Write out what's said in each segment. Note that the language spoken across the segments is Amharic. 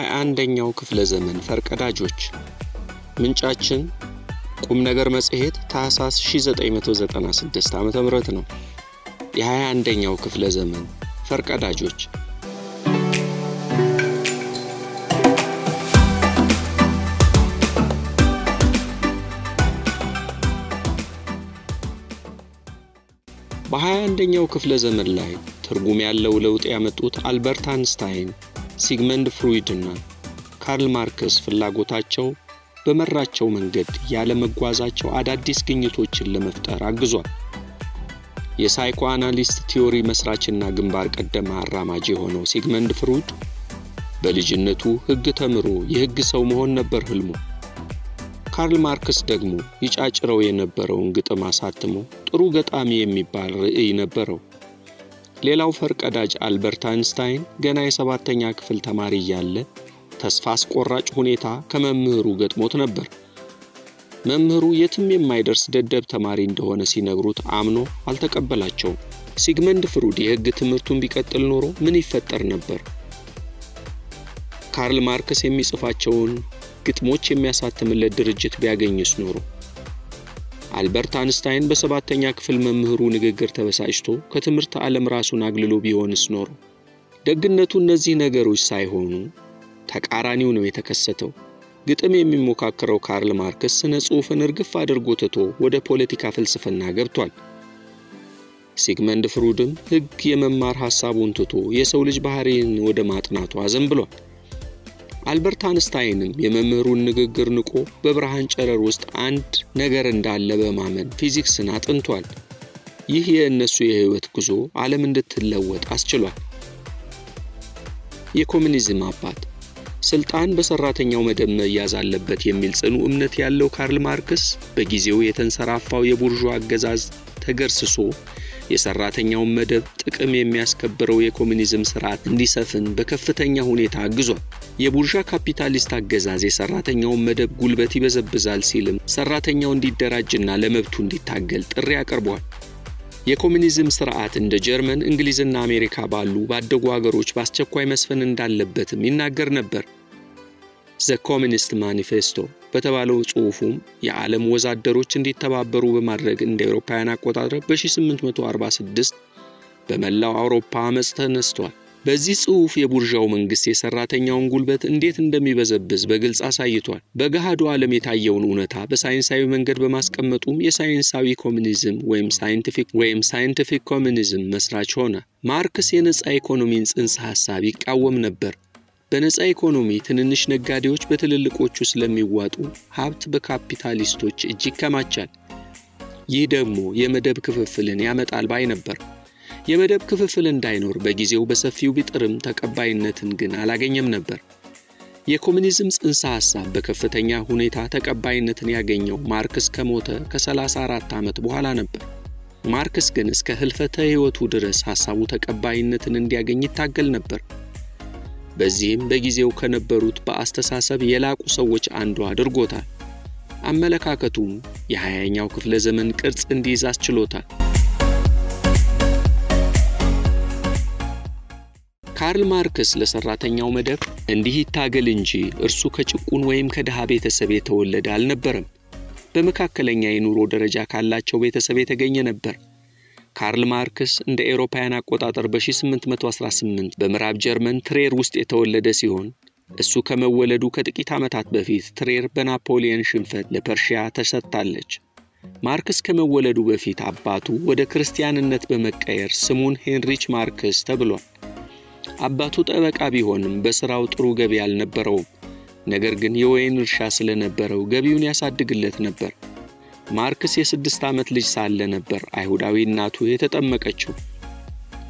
የ21ኛው ክፍለ ዘመን ፈርቀዳጆች ምንጫችን ቁም ነገር መጽሔት ታህሳስ 1996 ዓመተ ምህረት ነው። የ21ኛው ክፍለ ዘመን ፈርቀዳጆች በ21ኛው ክፍለ ዘመን ላይ ትርጉም ያለው ለውጥ ያመጡት አልበርት አንስታይን፣ ሲግመንድ ፍሩይድ እና ካርል ማርክስ ፍላጎታቸው በመራቸው መንገድ ያለ መጓዛቸው አዳዲስ ግኝቶችን ለመፍጠር አግዟል። የሳይኮ አናሊስት ቲዮሪ መስራችና ግንባር ቀደም አራማጅ የሆነው ሲግመንድ ፍሩይድ በልጅነቱ ሕግ ተምሮ የሕግ ሰው መሆን ነበር ህልሙ። ካርል ማርክስ ደግሞ ይጫጭረው የነበረውን ግጥም አሳትሞ ጥሩ ገጣሚ የሚባል ራዕይ ነበረው። ሌላው ፈርቀዳጅ አልበርት አንስታይን ገና የ7ኛ ክፍል ተማሪ ያለ ተስፋ አስቆራጭ ሁኔታ ከመምህሩ ገጥሞት ነበር። መምህሩ የትም የማይደርስ ደደብ ተማሪ እንደሆነ ሲነግሩት አምኖ አልተቀበላቸውም። ሲግመንድ ፍሩይድ የሕግ ትምህርቱን ቢቀጥል ኖሮ ምን ይፈጠር ነበር? ካርል ማርክስ የሚጽፋቸውን ግጥሞች የሚያሳትምለት ድርጅት ቢያገኝስ ኖሮ? አልበርት አንስታይን በ7ኛ ክፍል መምህሩ ንግግር ተበሳጭቶ ከትምህርት ዓለም ራሱን አግልሎ ቢሆንስ ኖሮ? ደግነቱ እነዚህ ነገሮች ሳይሆኑ ተቃራኒው ነው የተከሰተው። ግጥም የሚሞካከረው ካርል ማርክስ ስነ ጽሑፍን እርግፍ አድርጎ ትቶ ወደ ፖለቲካ ፍልስፍና ገብቷል። ሲግመንድ ፍሩይድም ሕግ የመማር ሐሳቡን ትቶ የሰው ልጅ ባህሪን ወደ ማጥናቱ አዘንብሏል። አልበርት አንስታይንም የመምህሩን ንግግር ንቆ በብርሃን ጨረር ውስጥ አንድ ነገር እንዳለ በማመን ፊዚክስን አጥንቷል። ይህ የእነሱ የህይወት ጉዞ ዓለም እንድትለወጥ አስችሏል። የኮሙኒዝም አባት ስልጣን በሰራተኛው መደብ መያዝ አለበት የሚል ጽኑ እምነት ያለው ካርል ማርክስ በጊዜው የተንሰራፋው የቡርዣ አገዛዝ ተገርስሶ የሰራተኛውን መደብ ጥቅም የሚያስከብረው የኮሙኒዝም ስርዓት እንዲሰፍን በከፍተኛ ሁኔታ አግዟል። የቡርዣ ካፒታሊስት አገዛዝ የሰራተኛውን መደብ ጉልበት ይበዘብዛል ሲልም ሰራተኛው እንዲደራጅና ለመብቱ እንዲታገል ጥሪ አቀርቧል። የኮሙኒዝም ስርዓት እንደ ጀርመን፣ እንግሊዝና አሜሪካ ባሉ ባደጉ ሀገሮች በአስቸኳይ መስፈን እንዳለበትም ይናገር ነበር። ዘ ኮሙኒስት ማኒፌስቶ በተባለው ጽሑፉም የዓለም ወዛደሮች እንዲተባበሩ በማድረግ እንደ አውሮፓውያን አቆጣጠር በ1846 በመላው አውሮፓ አመጽ ተነስቷል። በዚህ ጽሑፍ የቡርዣው መንግስት የሰራተኛውን ጉልበት እንዴት እንደሚበዘብዝ በግልጽ አሳይቷል። በገሃዱ ዓለም የታየውን እውነታ በሳይንሳዊ መንገድ በማስቀመጡም የሳይንሳዊ ኮሙኒዝም ወይም ሳይንቲፊክ ኮሙኒዝም መስራች ሆነ። ማርክስ የነጻ ኢኮኖሚን ጽንሰ ሐሳብ ይቃወም ነበር። በነጻ ኢኮኖሚ ትንንሽ ነጋዴዎች በትልልቆቹ ስለሚዋጡ ሀብት በካፒታሊስቶች እጅ ይከማቻል። ይህ ደግሞ የመደብ ክፍፍልን ያመጣል ባይ ነበር። የመደብ ክፍፍል እንዳይኖር በጊዜው በሰፊው ቢጥርም ተቀባይነትን ግን አላገኘም ነበር። የኮሙኒዝም ጽንሰ ሐሳብ በከፍተኛ ሁኔታ ተቀባይነትን ያገኘው ማርክስ ከሞተ ከ34 ዓመት በኋላ ነበር። ማርክስ ግን እስከ ህልፈተ ሕይወቱ ድረስ ሐሳቡ ተቀባይነትን እንዲያገኝ ይታገል ነበር። በዚህም በጊዜው ከነበሩት በአስተሳሰብ የላቁ ሰዎች አንዱ አድርጎታል። አመለካከቱም የ20ኛው ክፍለ ዘመን ቅርጽ እንዲይዝ አስችሎታል። ካርል ማርክስ ለሰራተኛው መደብ እንዲህ ይታገል እንጂ እርሱ ከጭቁን ወይም ከድሃ ቤተሰብ የተወለደ አልነበረም። በመካከለኛ የኑሮ ደረጃ ካላቸው ቤተሰብ የተገኘ ነበር። ካርል ማርክስ እንደ አውሮፓውያን አቆጣጠር በ1818 በምዕራብ ጀርመን ትሬር ውስጥ የተወለደ ሲሆን እሱ ከመወለዱ ከጥቂት ዓመታት በፊት ትሬር በናፖሊየን ሽንፈት ለፐርሺያ ተሰጥታለች። ማርክስ ከመወለዱ በፊት አባቱ ወደ ክርስቲያንነት በመቀየር ስሙን ሄንሪች ማርክስ ተብሏል። አባቱ ጠበቃ ቢሆንም በስራው ጥሩ ገቢ አልነበረውም። ነገር ግን የወይን እርሻ ስለነበረው ገቢውን ያሳድግለት ነበር። ማርክስ የ6 ዓመት ልጅ ሳለ ነበር አይሁዳዊ እናቱ የተጠመቀችው።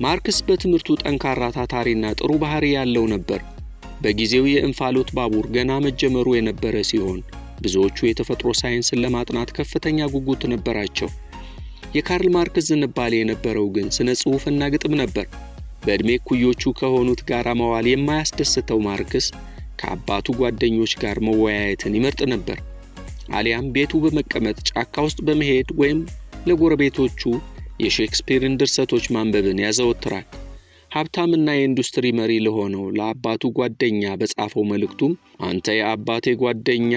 ማርክስ በትምህርቱ ጠንካራ ታታሪና ጥሩ ባህሪ ያለው ነበር። በጊዜው የእንፋሎት ባቡር ገና መጀመሩ የነበረ ሲሆን ብዙዎቹ የተፈጥሮ ሳይንስን ለማጥናት ከፍተኛ ጉጉት ነበራቸው። የካርል ማርክስ ዝንባሌ የነበረው ግን ስነ ጽሑፍና ግጥም ነበር። በእድሜ ኩዮቹ ከሆኑት ጋር መዋል የማያስደስተው ማርክስ ከአባቱ ጓደኞች ጋር መወያየትን ይመርጥ ነበር። አሊያም ቤቱ በመቀመጥ ጫካ ውስጥ በመሄድ ወይም ለጎረቤቶቹ የሼክስፒርን ድርሰቶች ማንበብን ያዘወትራል። ሀብታምና የኢንዱስትሪ መሪ ለሆነው ለአባቱ ጓደኛ በጻፈው መልእክቱም አንተ የአባቴ ጓደኛ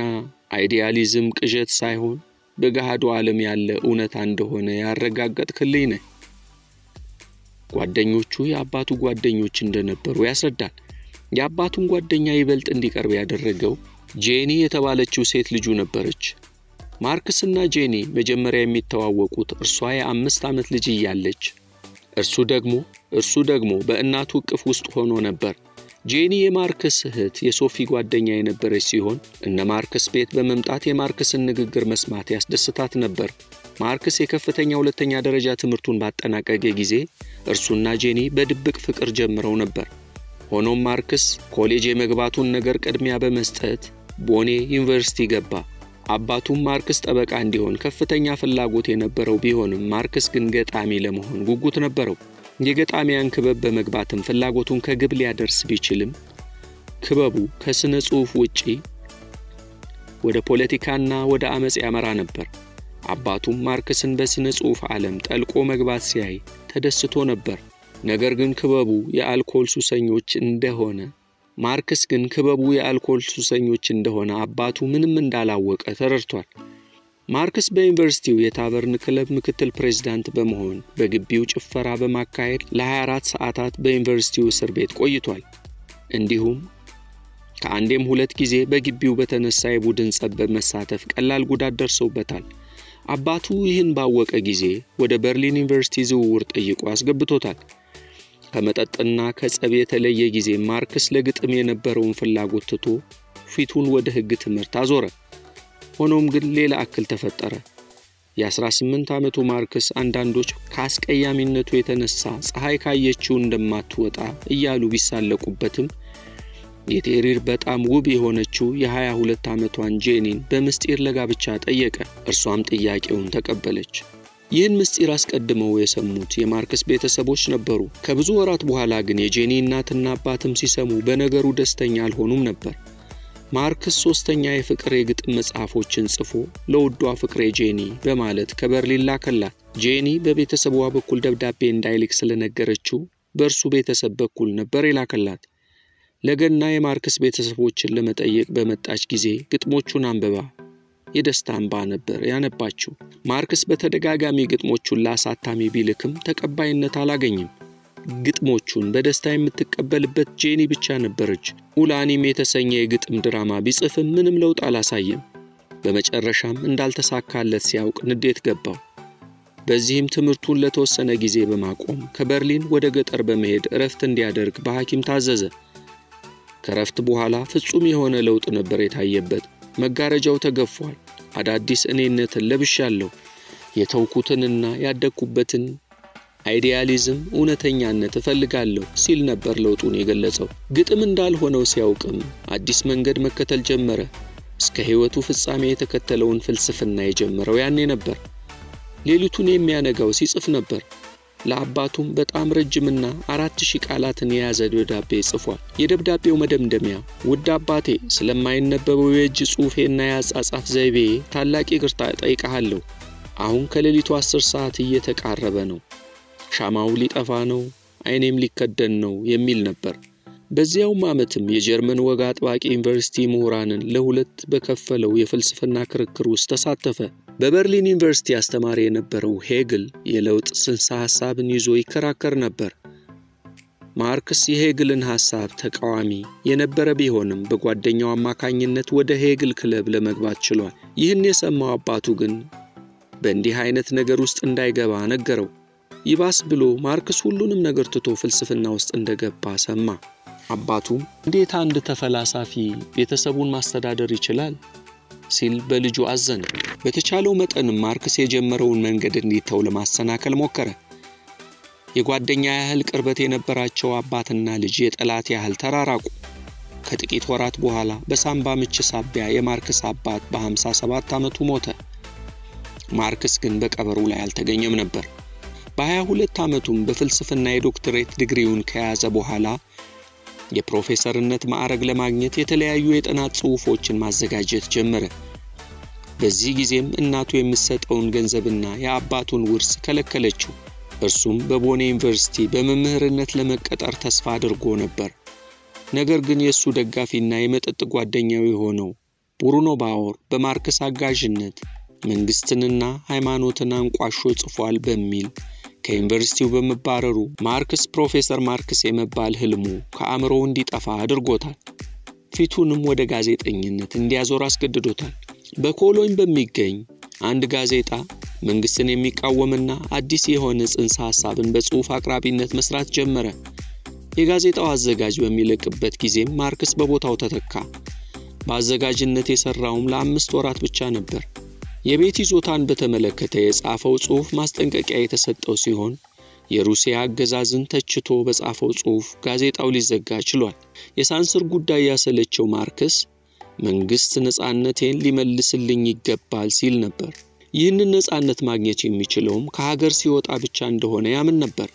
አይዲያሊዝም ቅዠት ሳይሆን በገሃዱ ዓለም ያለ እውነታ እንደሆነ ያረጋገጥክልኝ ነህ። ጓደኞቹ የአባቱ ጓደኞች እንደነበሩ ያስረዳል። የአባቱን ጓደኛ ይበልጥ እንዲቀርብ ያደረገው ጄኒ የተባለችው ሴት ልጁ ነበረች። ማርክስና ጄኒ መጀመሪያ የሚተዋወቁት እርሷ የ5 ዓመት ልጅ እያለች እርሱ ደግሞ በእናቱ እቅፍ ውስጥ ሆኖ ነበር። ጄኒ የማርክስ እህት የሶፊ ጓደኛ የነበረች ሲሆን እነ ማርክስ ቤት በመምጣት የማርክስን ንግግር መስማት ያስደስታት ነበር። ማርክስ የከፍተኛ ሁለተኛ ደረጃ ትምህርቱን ባጠናቀቀ ጊዜ እርሱና ጄኒ በድብቅ ፍቅር ጀምረው ነበር። ሆኖም ማርክስ ኮሌጅ የመግባቱን ነገር ቅድሚያ በመስጠት ቦኔ ዩኒቨርሲቲ ገባ። አባቱም ማርክስ ጠበቃ እንዲሆን ከፍተኛ ፍላጎት የነበረው ቢሆንም ማርክስ ግን ገጣሚ ለመሆን ጉጉት ነበረው። የገጣሚያን ክበብ በመግባትም ፍላጎቱን ከግብ ሊያደርስ ቢችልም ክበቡ ከስነ ጽሑፍ ውጪ ወደ ፖለቲካና ወደ አመጽ ያመራ ነበር። አባቱም ማርክስን በስነ ጽሑፍ ዓለም ጠልቆ መግባት ሲያይ ተደስቶ ነበር። ነገር ግን ክበቡ የአልኮል ሱሰኞች እንደሆነ አባቱ ምንም እንዳላወቀ ተረድቷል። ማርክስ በዩኒቨርሲቲው የታቨርን ክለብ ምክትል ፕሬዝዳንት በመሆን በግቢው ጭፈራ በማካሄድ ለ24 ሰዓታት በዩኒቨርሲቲው እስር ቤት ቆይቷል። እንዲሁም ከአንዴም 2 ጊዜ በግቢው በተነሳ የቡድን ጸብ በመሳተፍ ቀላል ጉዳት ደርሶበታል። አባቱ ይህን ባወቀ ጊዜ ወደ በርሊን ዩኒቨርሲቲ ዝውውር ጠይቆ አስገብቶታል። ከመጠጥና ከጸብ የተለየ ጊዜ ማርክስ ለግጥም የነበረውን ፍላጎት ትቶ ፊቱን ወደ ሕግ ትምህርት አዞረ። ሆኖም ግን ሌላ እክል ተፈጠረ። የ18 ዓመቱ ማርክስ አንዳንዶች ከአስቀያሚነቱ የተነሳ ፀሐይ ካየችው እንደማትወጣ እያሉ ቢሳለቁበትም የቴሪር በጣም ውብ የሆነችው የ22 ዓመቷን ጄኒን በምስጢር ለጋብቻ ጠየቀ። እርሷም ጥያቄውን ተቀበለች። ይህን ምስጢር አስቀድመው የሰሙት የማርክስ ቤተሰቦች ነበሩ። ከብዙ ወራት በኋላ ግን የጄኒ እናትና አባትም ሲሰሙ በነገሩ ደስተኛ አልሆኑም ነበር። ማርክስ 3ኛ የፍቅር የግጥም መጽሐፎችን ጽፎ ለውዷ ፍቅሬ ጄኒ በማለት ከበርሊን ላከላት። ጄኒ በቤተሰቧ በኩል ደብዳቤ እንዳይልክ ስለነገረችው በእርሱ ቤተሰብ በኩል ነበር የላከላት። ለገና የማርክስ ቤተሰቦችን ለመጠየቅ በመጣች ጊዜ ግጥሞቹን አንብባ የደስታ እንባ ነበር ያነባችው። ማርክስ በተደጋጋሚ ግጥሞቹን ለአሳታሚ ቢልክም ተቀባይነት አላገኘም። ግጥሞቹን በደስታ የምትቀበልበት ጄኒ ብቻ ነበረች። ኡላኒም የተሰኘ የግጥም ድራማ ቢጽፍም ምንም ለውጥ አላሳየም። በመጨረሻም እንዳልተሳካለት ሲያውቅ ንዴት ገባው። በዚህም ትምህርቱን ለተወሰነ ጊዜ በማቆም ከበርሊን ወደ ገጠር በመሄድ እረፍት እንዲያደርግ በሐኪም ታዘዘ። ከረፍት በኋላ ፍጹም የሆነ ለውጥ ነበር የታየበት። መጋረጃው ተገፏል። አዳዲስ እኔነትን ለብሻለሁ። የተውኩትንና ያደኩበትን አይዲያሊዝም እውነተኛነት እፈልጋለሁ ሲል ነበር ለውጡን የገለጸው። ግጥም እንዳልሆነው ሲያውቅም አዲስ መንገድ መከተል ጀመረ። እስከ ሕይወቱ ፍጻሜ የተከተለውን ፍልስፍና የጀመረው ያኔ ነበር። ሌሊቱን የሚያነጋው ሲጽፍ ነበር። ለአባቱም በጣም ረጅምና 4000 ቃላትን የያዘ ደብዳቤ ጽፏል። የደብዳቤው መደምደሚያ ውድ አባቴ ስለማይነበበው የእጅ ጽሑፌና የአጻጻፍ ዘይቤ ታላቅ ይቅርታ እጠይቅሃለሁ። አሁን ከሌሊቱ 10 ሰዓት እየተቃረበ ነው። ሻማው ሊጠፋ ነው፣ አይኔም ሊከደን ነው የሚል ነበር። በዚያው ዓመትም የጀርመን ወግ አጥባቂ ዩኒቨርሲቲ ምሁራንን ለሁለት በከፈለው የፍልስፍና ክርክር ውስጥ ተሳተፈ። በበርሊን ዩኒቨርሲቲ አስተማሪ የነበረው ሄግል የለውጥ ጽንሰ ሐሳብን ይዞ ይከራከር ነበር። ማርክስ የሄግልን ሐሳብ ተቃዋሚ የነበረ ቢሆንም በጓደኛው አማካኝነት ወደ ሄግል ክለብ ለመግባት ችሏል። ይህን የሰማው አባቱ ግን በእንዲህ አይነት ነገር ውስጥ እንዳይገባ ነገረው። ይባስ ብሎ ማርክስ ሁሉንም ነገር ትቶ ፍልስፍና ውስጥ እንደገባ ሰማ። አባቱ እንዴት አንድ ተፈላሳፊ ቤተሰቡን ማስተዳደር ይችላል ሲል በልጁ አዘነ። በተቻለው መጠን ማርክስ የጀመረውን መንገድ እንዲተው ለማሰናከል ሞከረ። የጓደኛ ያህል ቅርበት የነበራቸው አባትና ልጅ የጠላት ያህል ተራራቁ። ከጥቂት ወራት በኋላ በሳምባ ምች ሳቢያ የማርክስ አባት በ57 ዓመቱ ሞተ። ማርክስ ግን በቀበሩ ላይ አልተገኘም ነበር። በ22 ዓመቱም በፍልስፍና የዶክተሬት ዲግሪውን ከያዘ በኋላ የፕሮፌሰርነት ማዕረግ ለማግኘት የተለያዩ የጥናት ጽሑፎችን ማዘጋጀት ጀመረ። በዚህ ጊዜም እናቱ የምትሰጠውን ገንዘብና የአባቱን ውርስ ከለከለችው። እርሱም በቦን ዩኒቨርሲቲ በመምህርነት ለመቀጠር ተስፋ አድርጎ ነበር። ነገር ግን የሱ ደጋፊና የመጠጥ ጓደኛው የሆነው ብሩኖ ባውር በማርክስ አጋዥነት መንግስትንና ሃይማኖትን አንቋሾ ጽፏል በሚል ከዩኒቨርሲቲው በመባረሩ ፕሮፌሰር ማርክስ የመባል ህልሙ ከአእምሮው እንዲጠፋ አድርጎታል። ፊቱንም ወደ ጋዜጠኝነት እንዲያዞር አስገድዶታል። በኮሎኝ በሚገኝ አንድ ጋዜጣ መንግስትን የሚቃወምና አዲስ የሆነ ጽንሰ ሐሳብን በጽሑፍ አቅራቢነት መስራት ጀመረ። የጋዜጣው አዘጋጅ በሚለቅበት ጊዜም ማርክስ በቦታው ተተካ። በአዘጋጅነት የሰራውም ለ5 ወራት ብቻ ነበር። የቤት ይዞታን በተመለከተ የጻፈው ጽሑፍ ማስጠንቀቂያ የተሰጠው ሲሆን የሩሲያ አገዛዝን ተችቶ በጻፈው ጽሑፍ ጋዜጣው ሊዘጋ ችሏል። የሳንስር ጉዳይ ያሰለቸው ማርክስ መንግስት ነጻነቴን ሊመልስልኝ ይገባል ሲል ነበር። ይህንን ነጻነት ማግኘት የሚችለውም ከሀገር ሲወጣ ብቻ እንደሆነ ያምን ነበር።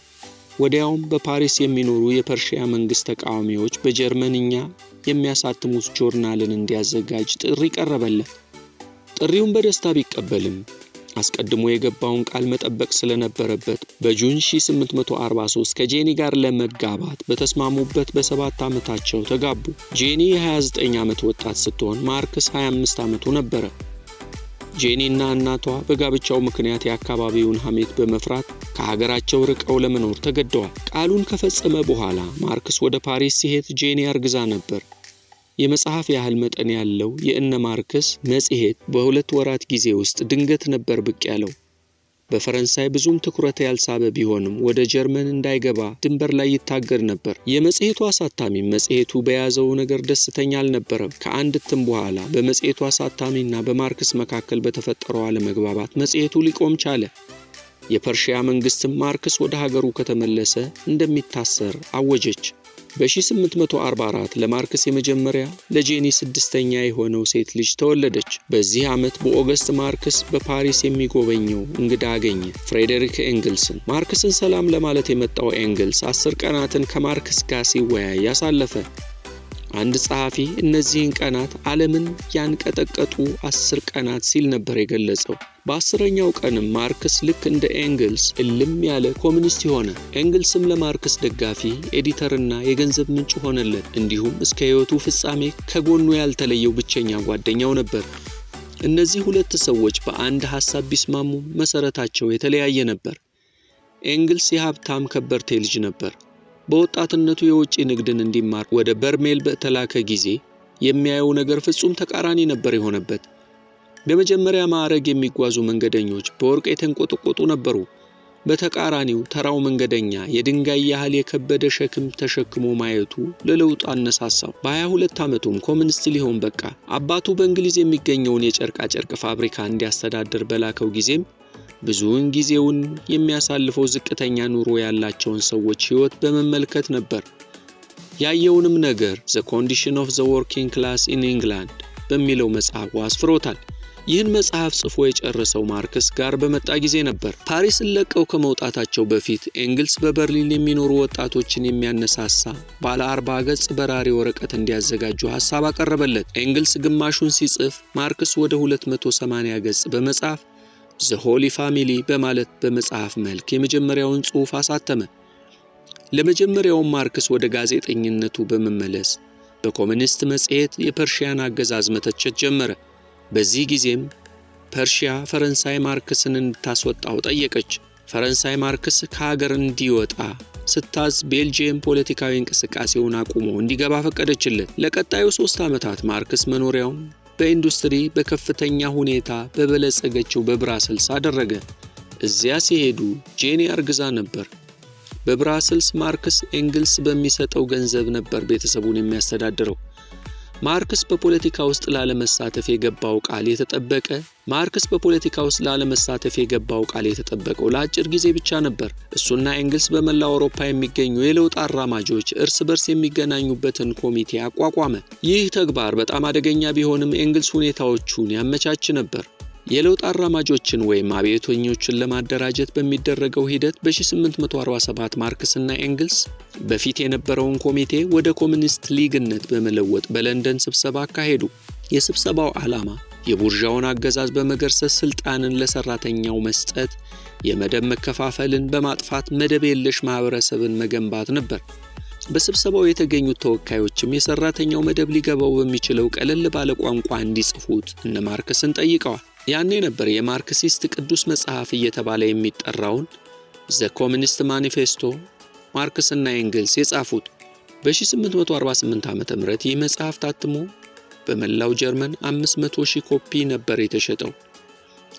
ወዲያውም በፓሪስ የሚኖሩ የፐርሺያ መንግስት ተቃዋሚዎች በጀርመንኛ የሚያሳትሙት ጆርናልን እንዲያዘጋጅ ጥሪ ቀረበለት። ጥሪውን በደስታ ቢቀበልም አስቀድሞ የገባውን ቃል መጠበቅ ስለነበረበት በጁን 1843 ከጄኒ ጋር ለመጋባት በተስማሙበት በ7 ዓመታቸው ተጋቡ። ጄኒ የ29 ዓመት ወጣት ስትሆን ማርክስ 25 ዓመቱ ነበር። ጄኒና እናቷ በጋብቻው ምክንያት የአካባቢውን ሐሜት በመፍራት ከሀገራቸው ርቀው ለመኖር ተገደዋል። ቃሉን ከፈጸመ በኋላ ማርክስ ወደ ፓሪስ ሲሄድ ጄኒ አርግዛ ነበር። የመጽሐፍ ያህል መጠን ያለው የእነ ማርክስ መጽሔት በ2 ወራት ጊዜ ውስጥ ድንገት ነበር ብቅ ያለው። በፈረንሳይ ብዙም ትኩረት ያልሳበ ቢሆንም ወደ ጀርመን እንዳይገባ ድንበር ላይ ይታገድ ነበር። የመጽሔቱ አሳታሚ መጽሔቱ በያዘው ነገር ደስተኛ አልነበረም። ከአንድ እትም በኋላ በመጽሔቱ አሳታሚና በማርክስ መካከል በተፈጠረው አለመግባባት መጽሔቱ ሊቆም ቻለ። የፐርሺያ መንግስትም ማርክስ ወደ ሀገሩ ከተመለሰ እንደሚታሰር አወጀች። በ1844 ለማርክስ የመጀመሪያ ለጄኒ 6ኛ የሆነው ሴት ልጅ ተወለደች። በዚህ ዓመት በኦገስት ማርክስ በፓሪስ የሚጎበኘው እንግዳ አገኘ፣ ፍሬዴሪክ ኤንግልስን። ማርክስን ሰላም ለማለት የመጣው ኤንግልስ 10 ቀናትን ከማርክስ ጋር ሲወያይ ያሳለፈ። አንድ ጸሐፊ እነዚህን ቀናት ዓለምን ያንቀጠቀጡ 10 ቀናት ሲል ነበር የገለጸው። በ10ኛው ቀንም ማርክስ ልክ እንደ ኤንግልስ እልም ያለ ኮሙኒስት ሆነ። ኤንግልስም ለማርክስ ደጋፊ፣ ኤዲተርና የገንዘብ ምንጭ ሆነለት። እንዲሁም እስከ ሕይወቱ ፍጻሜ ከጎኑ ያልተለየው ብቸኛ ጓደኛው ነበር። እነዚህ ሁለት ሰዎች በአንድ ሐሳብ ቢስማሙ መሰረታቸው የተለያየ ነበር። ኤንግልስ የሀብታም ከበርቴ ልጅ ነበር። በወጣትነቱ የውጭ ንግድን እንዲማር ወደ በርሜል በተላከ ጊዜ የሚያየው ነገር ፍጹም ተቃራኒ ነበር የሆነበት። በመጀመሪያ ማዕረግ የሚጓዙ መንገደኞች በወርቅ የተንቆጠቆጡ ነበሩ። በተቃራኒው ተራው መንገደኛ የድንጋይ ያህል የከበደ ሸክም ተሸክሞ ማየቱ ለለውጥ አነሳሳው። በ22 ዓመቱም ኮሙኒስት ሊሆን በቃ። አባቱ በእንግሊዝ የሚገኘውን የጨርቃ ጨርቅ ፋብሪካ እንዲያስተዳድር በላከው ጊዜም ብዙውን ጊዜውን የሚያሳልፈው ዝቅተኛ ኑሮ ያላቸውን ሰዎች ሕይወት በመመልከት ነበር። ያየውንም ነገር The Condition of the Working Class in England በሚለው መጽሐፉ አስፍሮታል። ይህን መጽሐፍ ጽፎ የጨረሰው ማርክስ ጋር በመጣ ጊዜ ነበር። ፓሪስን ለቀው ከመውጣታቸው በፊት ኤንግልስ በበርሊን የሚኖሩ ወጣቶችን የሚያነሳሳ ባለ 40 ገጽ በራሪ ወረቀት እንዲያዘጋጁ ሐሳብ አቀረበለት። ኤንግልስ ግማሹን ሲጽፍ ማርክስ ወደ 280 ገጽ በመጻፍ The Holy Family በማለት በመጽሐፍ መልክ የመጀመሪያውን ጽሑፍ አሳተመ። ለመጀመሪያው ማርክስ ወደ ጋዜጠኝነቱ በመመለስ በኮሙኒስት መጽሔት የፐርሺያን አገዛዝ መተቸት ጀመረ። በዚህ ጊዜም ፐርሺያ ፈረንሳይ ማርክስን እንድታስወጣው ጠየቀች። ፈረንሳይ ማርክስ ከሀገር እንዲወጣ ስታዝ ቤልጂየም ፖለቲካዊ እንቅስቃሴውን አቁሞ እንዲገባ ፈቀደችለት። ለቀጣዩ 3 ዓመታት ማርክስ መኖሪያውን በኢንዱስትሪ በከፍተኛ ሁኔታ በበለጸገችው በብራስልስ አደረገ። እዚያ ሲሄዱ ጄኒ አርግዛ ነበር። በብራስልስ ማርክስ ኤንግልስ በሚሰጠው ገንዘብ ነበር ቤተሰቡን የሚያስተዳድረው። ማርክስ በፖለቲካ ውስጥ ላለመሳተፍ የገባው ቃል የተጠበቀው ለአጭር ጊዜ ብቻ ነበር። እሱና ኤንግልስ በመላ አውሮፓ የሚገኙ የለውጥ አራማጆች እርስ በርስ የሚገናኙበትን ኮሚቴ አቋቋመ። ይህ ተግባር በጣም አደገኛ ቢሆንም ኤንግልስ ሁኔታዎቹን ያመቻች ነበር። የለውጥ አራማጆችን ወይም አብዮተኞችን ለማደራጀት በሚደረገው ሂደት በ1847 ማርክስና ኤንግልስ በፊት የነበረውን ኮሚቴ ወደ ኮሙኒስት ሊግነት በመለወጥ በለንደን ስብሰባ አካሄዱ። የስብሰባው ዓላማ የቡርዣውን አገዛዝ በመገርሰስ ስልጣንን ለሰራተኛው መስጠት፣ የመደብ መከፋፈልን በማጥፋት መደብ የለሽ ማህበረሰብን መገንባት ነበር። በስብሰባው የተገኙት ተወካዮችም የሰራተኛው መደብ ሊገባው በሚችለው ቀለል ባለ ቋንቋ እንዲጽፉት እነ ማርክስን ጠይቀዋል። ያኔ ነበር የማርክሲስት ቅዱስ መጽሐፍ እየተባለ የሚጠራውን ዘ ኮሚኒስት ማኒፌስቶ ማርክስና ኤንግልስ የጻፉት። በ1848 ዓመተ ምህረት ይህ መጽሐፍ ታትሞ በመላው ጀርመን 500,000 ኮፒ ነበር የተሸጠው።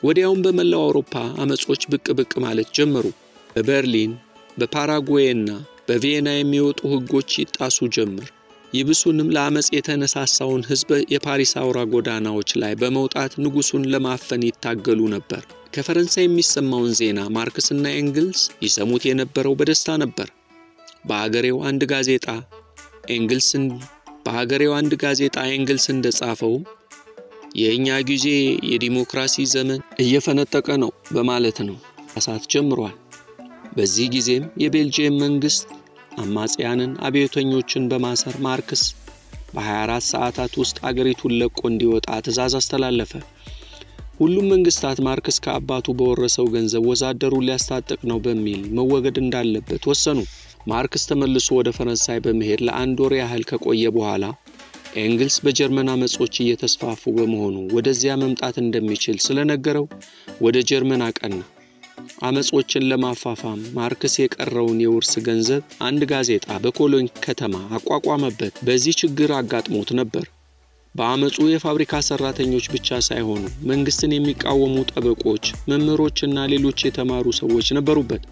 ወዲያውም በመላው አውሮፓ አመጾች ብቅ ማለት ጀመሩ። በበርሊን፣ በፓራጓይና በቪየና የሚወጡ ህጎች ይጣሱ ጀመር። ይብሱንም ለአመጽ የተነሳሳውን ህዝብ የፓሪስ አውራ ጎዳናዎች ላይ በመውጣት ንጉሱን ለማፈን ይታገሉ ነበር። ከፈረንሳይ የሚሰማውን ዜና ማርክስና ኤንግልስ ይሰሙት የነበረው በደስታ ነበር። በአገሬው አንድ ጋዜጣ ኤንግልስ እንደጻፈው የኛ ጊዜ የዲሞክራሲ ዘመን እየፈነጠቀ ነው በማለት ነው አሳት ጀምሯል። በዚህ ጊዜም የቤልጂየም መንግስት አማጽያንን አብዮተኞችን በማሰር ማርክስ በ24 ሰዓታት ውስጥ አገሪቱን ለቆ እንዲወጣ ትዕዛዝ አስተላለፈ። ሁሉም መንግስታት ማርክስ ከአባቱ በወረሰው ገንዘብ ወዛደሩን ሊያስታጥቅ ነው በሚል መወገድ እንዳለበት ወሰኑ። ማርክስ ተመልሶ ወደ ፈረንሳይ በመሄድ ለአንድ ወር ያህል ከቆየ በኋላ ኤንግልስ በጀርመን አመጾች እየተስፋፉ በመሆኑ ወደዚያ መምጣት እንደሚችል ስለነገረው ወደ ጀርመን አቀና። አመጾችን ለማፋፋም ማርክስ የቀረውን የውርስ ገንዘብ አንድ ጋዜጣ በኮሎኝ ከተማ አቋቋመበት። በዚህ ችግር አጋጥሞት ነበር። በአመጹ የፋብሪካ ሰራተኞች ብቻ ሳይሆኑ መንግስትን የሚቃወሙ ጠበቆች፣ መምህሮችና ሌሎች የተማሩ ሰዎች ነበሩበት።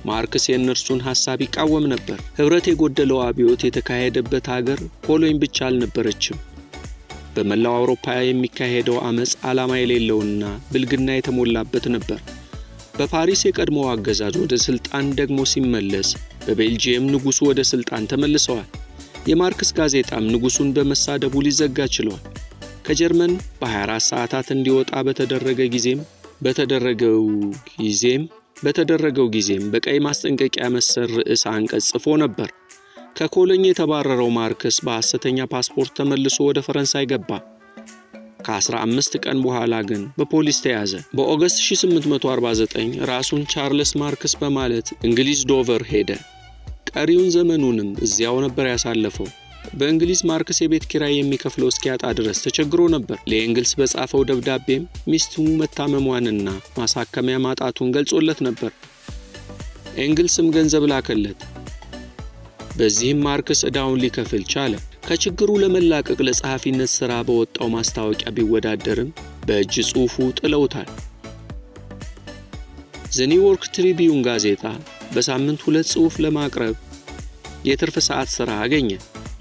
ማርክስ የእነርሱን ሐሳብ ይቃወም ነበር። ህብረት የጎደለው አብዮት የተካሄደበት ሀገር ኮሎኝ ብቻ አልነበረችም። በመላው አውሮፓ የሚካሄደው አመጽ ዓላማ የሌለውና ብልግና የተሞላበት ነበር። በፓሪስ የቀድሞው አገዛዝ ወደ ስልጣን ደግሞ ሲመለስ በቤልጂየም ንጉሱ ወደ ስልጣን ተመልሰዋል። የማርክስ ጋዜጣም ንጉሱን በመሳደቡ ሊዘጋ ችሏል። ከጀርመን በ24 ሰዓታት እንዲወጣ በተደረገው ጊዜም በቀይ ማስጠንቀቂያ መሰል ርዕስ አንቀጽ ጽፎ ነበር። ከኮሎኝ የተባረረው ማርክስ በሐሰተኛ ፓስፖርት ተመልሶ ወደ ፈረንሳይ ገባ። ከ15 ቀን በኋላ ግን በፖሊስ ተያዘ። በኦገስት 1849 ራሱን ቻርልስ ማርክስ በማለት እንግሊዝ ዶቨር ሄደ። ቀሪውን ዘመኑንም እዚያው ነበር ያሳለፈው። በእንግሊዝ ማርክስ የቤት ኪራይ የሚከፍለው እስኪያጣ ድረስ ተቸግሮ ነበር። ለኤንግልስ በጻፈው ደብዳቤም ሚስቱ መታመሟንና ማሳከሚያ ማጣቱን ገልጾለት ነበር። ኤንግልስም ገንዘብ ላከለት። በዚህም ማርክስ ዕዳውን ሊከፍል ቻለ። ከችግሩ ለመላቀቅ ለጸሐፊነት ሥራ በወጣው ማስታወቂያ ቢወዳደርም በእጅ ጽሑፉ ጥለውታል። ዘ ኒውዮርክ ትሪቢዩን ጋዜጣ በሳምንት 2 ጽሑፍ ለማቅረብ የትርፍ ሰዓት ሥራ አገኘ።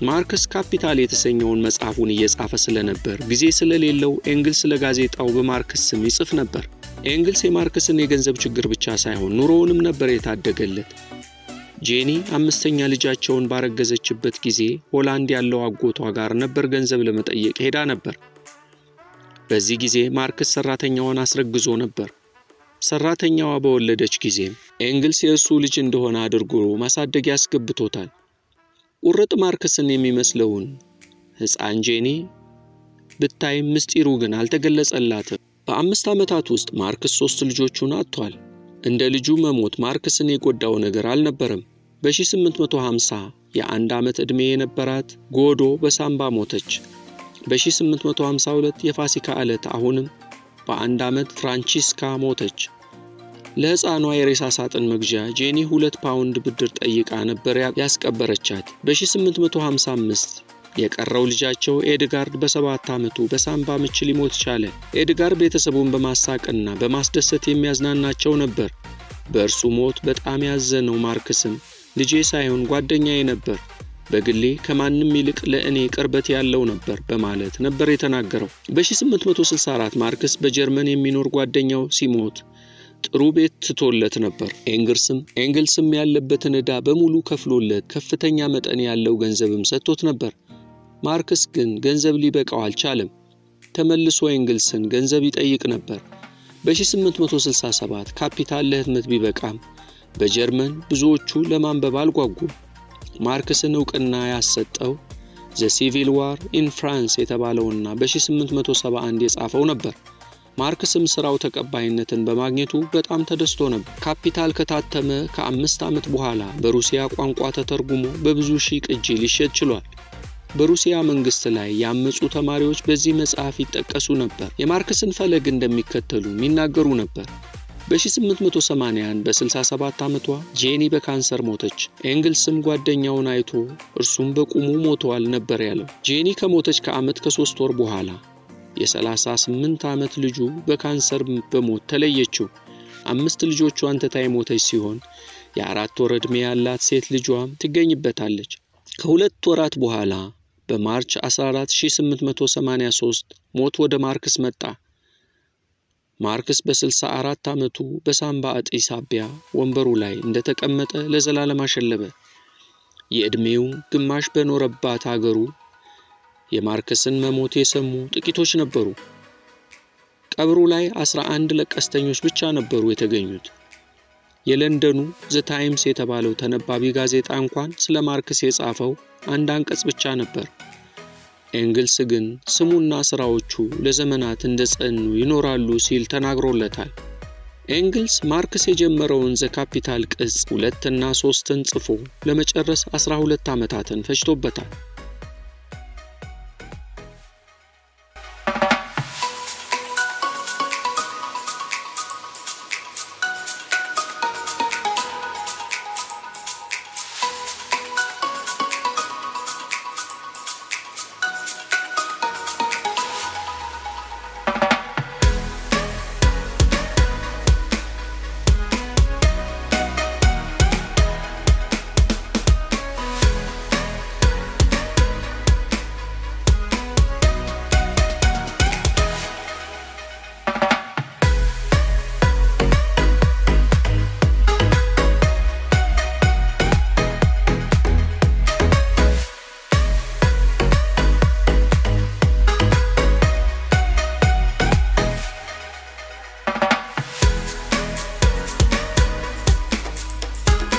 ማርክስ ካፒታል የተሰኘውን መጽሐፉን እየጻፈ ስለነበር ጊዜ ስለሌለው ኤንግልስ ለጋዜጣው በማርክስ ስም ይጽፍ ነበር። ኤንግልስ የማርክስን የገንዘብ ችግር ብቻ ሳይሆን ኑሮውንም ነበር የታደገለት። ጄኒ 5ኛ ልጃቸውን ባረገዘችበት ጊዜ ሆላንድ ያለው አጎቷ ጋር ነበር ገንዘብ ለመጠየቅ ሄዳ ነበር። በዚህ ጊዜ ማርክስ ሰራተኛዋን አስረግዞ ነበር። ሰራተኛዋ በወለደች ጊዜ ኤንግልስ የእሱ ልጅ እንደሆነ አድርጎ ማሳደግ ያስገብቶታል። ቁርጥ ማርክስን የሚመስለውን ሕፃን ጄኒ ብታይም ምስጢሩ ግን አልተገለጸላትም። በ5 ዓመታት ውስጥ ማርክስ 3 ልጆቹን አጥቷል። እንደ ልጁ መሞት ማርክስን የጎዳው ነገር አልነበረም። በ1850 የ1 ዓመት ዕድሜ የነበራት ጎዶ በሳምባ ሞተች። በ1852 የፋሲካ ዕለት አሁንም በ1 ዓመት ፍራንቺስካ ሞተች። ለሕፃኗ የሬሳ ሳጥን መግዣ ጄኒ 2 ፓውንድ ብድር ጠይቃ ነበር ያስቀበረቻት። በ1855 የቀረው ልጃቸው ኤድጋርድ በ7 ዓመቱ በሳምባ ምች ሊሞት ቻለ። ኤድጋርድ ቤተሰቡን በማሳቅና በማስደሰት የሚያዝናናቸው ነበር። በእርሱ ሞት በጣም ያዘነው ማርክስም ልጄ ሳይሆን ጓደኛዬ ነበር፣ በግሌ ከማንም ይልቅ ለእኔ ቅርበት ያለው ነበር በማለት ነበር የተናገረው። በ1864 ማርክስ በጀርመን የሚኖር ጓደኛው ሲሞት ጥሩ ቤት ትቶለት ነበር። ኤንግልስም ያለበትን ዕዳ በሙሉ ከፍሎለት ከፍተኛ መጠን ያለው ገንዘብም ሰጥቶት ነበር። ማርክስ ግን ገንዘብ ሊበቃው አልቻለም። ተመልሶ ኤንግልስን ገንዘብ ይጠይቅ ነበር። በ1867 ካፒታል ለህትመት ቢበቃም በጀርመን ብዙዎቹ ለማንበብ አልጓጉም። ማርክስን ዕውቅና ያሰጠው ዘ ሲቪል ዋር ኢን ፍራንስ የተባለውና በ1871 የጻፈው ነበር። ማርክስም ስራው ተቀባይነትን በማግኘቱ በጣም ተደስቶ ነበር። ካፒታል ከታተመ ከ5 ዓመት በኋላ በሩሲያ ቋንቋ ተተርጉሞ በብዙ ሺህ ቅጂ ሊሸጥ ችሏል። በሩሲያ መንግስት ላይ ያመጹ ተማሪዎች በዚህ መጽሐፍ ይጠቀሱ ነበር። የማርክስን ፈለግ እንደሚከተሉ ይናገሩ ነበር። በ1881 በ67 ዓመቷ ጄኒ በካንሰር ሞተች። ኤንግልስም ጓደኛውን አይቶ እርሱም በቁሙ ሞቷል ነበር ያለው። ጄኒ ከሞተች ከዓመት ከ3 ወር በኋላ የ38 ዓመት ልጁ በካንሰር በሞት ተለየችው። 5 ልጆቿን ትታ የሞተች ሲሆን የ4 ወር ዕድሜ ያላት ሴት ልጇም ትገኝበታለች። ከ2 ወራት በኋላ በማርች 14 1883 ሞት ወደ ማርክስ መጣ። ማርክስ በ64 ዓመቱ በሳምባ እጢ ሳቢያ ወንበሩ ላይ እንደተቀመጠ ለዘላለም አሸለበ። የዕድሜው ግማሽ በኖረባት አገሩ የማርክስን መሞት የሰሙ ጥቂቶች ነበሩ። ቀብሩ ላይ 11 ለቀስተኞች ብቻ ነበሩ የተገኙት። የለንደኑ ዘ ታይምስ የተባለው ተነባቢ ጋዜጣ እንኳን ስለ ማርክስ የጻፈው አንድ አንቀጽ ብቻ ነበር። ኤንግልስ ግን ስሙና ስራዎቹ ለዘመናት እንደጸኑ ይኖራሉ ሲል ተናግሮለታል። ኤንግልስ ማርክስ የጀመረውን ዘ ካፒታል ቅጽ 2 እና 3ን ጽፎ ለመጨረስ 12 ዓመታትን ፈጅቶበታል።